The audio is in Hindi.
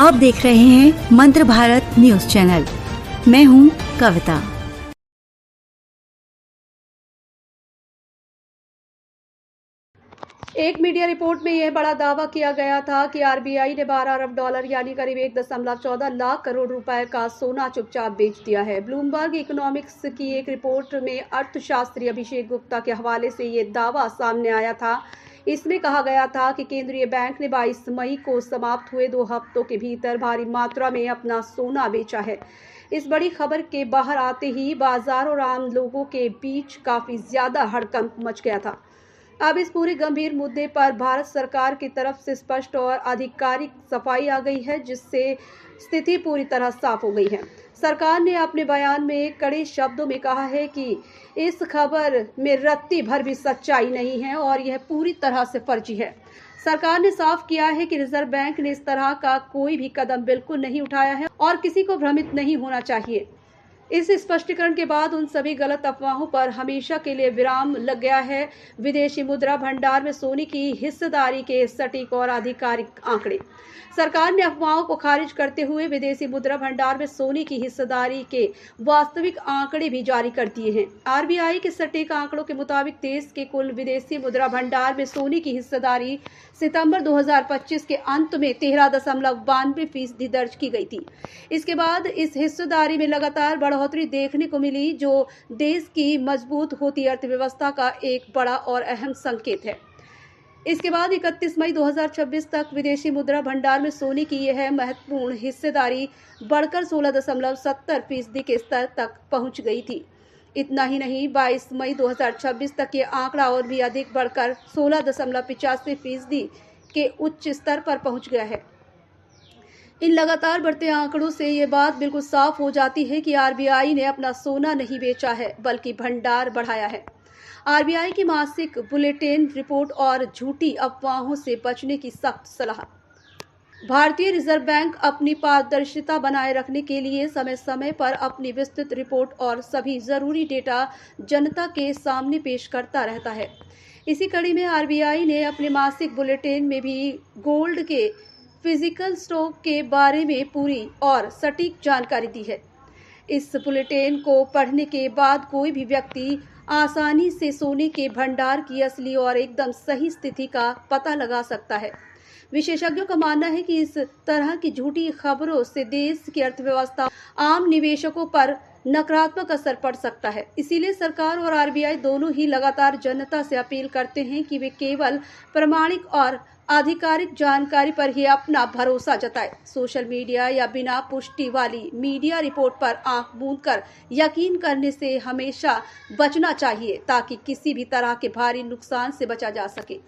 आप देख रहे हैं मंत्र भारत न्यूज चैनल। मैं हूं कविता। एक मीडिया रिपोर्ट में यह बड़ा दावा किया गया था कि आरबीआई ने 12 अरब डॉलर यानी करीब 1.14 लाख करोड़ रुपए का सोना चुपचाप बेच दिया है। ब्लूमबर्ग इकोनॉमिक्स की एक रिपोर्ट में अर्थशास्त्री अभिषेक गुप्ता के हवाले से ये दावा सामने आया था। इसमें कहा गया था कि केंद्रीय बैंक ने 22 मई को समाप्त हुए 2 हफ्तों के भीतर भारी मात्रा में अपना सोना बेचा है। इस बड़ी खबर के बाहर आते ही बाजार और आम लोगों के बीच काफी ज्यादा हड़कंप मच गया था। अब इस पूरे गंभीर मुद्दे पर भारत सरकार की तरफ से स्पष्ट और आधिकारिक सफाई आ गई है, जिससे स्थिति पूरी तरह साफ हो गई है। सरकार ने अपने बयान में कड़े शब्दों में कहा है कि इस खबर में रत्ती भर भी सच्चाई नहीं है और यह पूरी तरह से फर्जी है। सरकार ने साफ किया है कि रिजर्व बैंक ने इस तरह का कोई भी कदम बिल्कुल नहीं उठाया है और किसी को भ्रमित नहीं होना चाहिए। इस स्पष्टीकरण के बाद उन सभी गलत अफवाहों पर हमेशा के लिए विराम लग गया है। विदेशी मुद्रा भंडार में सोने की हिस्सेदारी के सटीक और आधिकारिक आंकड़े। सरकार ने अफवाहों को खारिज करते हुए विदेशी मुद्रा भंडार में सोने की हिस्सेदारी के वास्तविक आंकड़े भी जारी कर दिए हैं। आरबीआई के सटीक आंकड़ों के मुताबिक देश के कुल विदेशी मुद्रा भंडार में सोने की हिस्सेदारी सितंबर 2025 के अंत में 13.92% दर्ज की गई थी। इसके बाद इस हिस्सेदारी में लगातार बढ़ोतरी देखने को मिली, जो देश की मजबूत होती अर्थव्यवस्था का एक बड़ा और अहम संकेत है। इसके बाद 31 मई 2026 तक विदेशी मुद्रा भंडार में सोने की यह महत्वपूर्ण हिस्सेदारी बढ़कर 16.70% के स्तर तक पहुंच गई थी। इतना ही नहीं, 22 मई 2026 तक ये आंकड़ा और भी अधिक बढ़कर 16.85% के उच्च स्तर पर पहुंच गया है। इन लगातार बढ़ते आंकड़ों से ये बात बिल्कुल साफ हो जाती है कि आरबीआई ने अपना सोना नहीं बेचा है, बल्कि भंडार बढ़ाया है। आरबीआई की मासिक बुलेटिन रिपोर्ट और झूठी अफवाहों से बचने की सख्त सलाह। भारतीय रिजर्व बैंक अपनी पारदर्शिता बनाए रखने के लिए समय समय पर अपनी विस्तृत रिपोर्ट और सभी जरूरी डेटा जनता के सामने पेश करता रहता है। इसी कड़ी में आरबीआई ने अपने मासिक बुलेटिन में भी गोल्ड के फिजिकल स्टॉक के बारे में पूरी और सटीक जानकारी दी है। इस बुलेटिन को पढ़ने के बाद कोई भी व्यक्ति आसानी से सोने के भंडार की असली और एकदम सही स्थिति का पता लगा सकता है। विशेषज्ञों का मानना है कि इस तरह की झूठी खबरों से देश की अर्थव्यवस्था, आम निवेशकों पर नकारात्मक असर पड़ सकता है। इसीलिए सरकार और आरबीआई दोनों ही लगातार जनता से अपील करते हैं कि वे केवल प्रमाणिक और आधिकारिक जानकारी पर ही अपना भरोसा जताए। सोशल मीडिया या बिना पुष्टि वाली मीडिया रिपोर्ट पर आंख मूंदकर यकीन करने से हमेशा बचना चाहिए, ताकि किसी भी तरह के भारी नुकसान से बचा जा सके।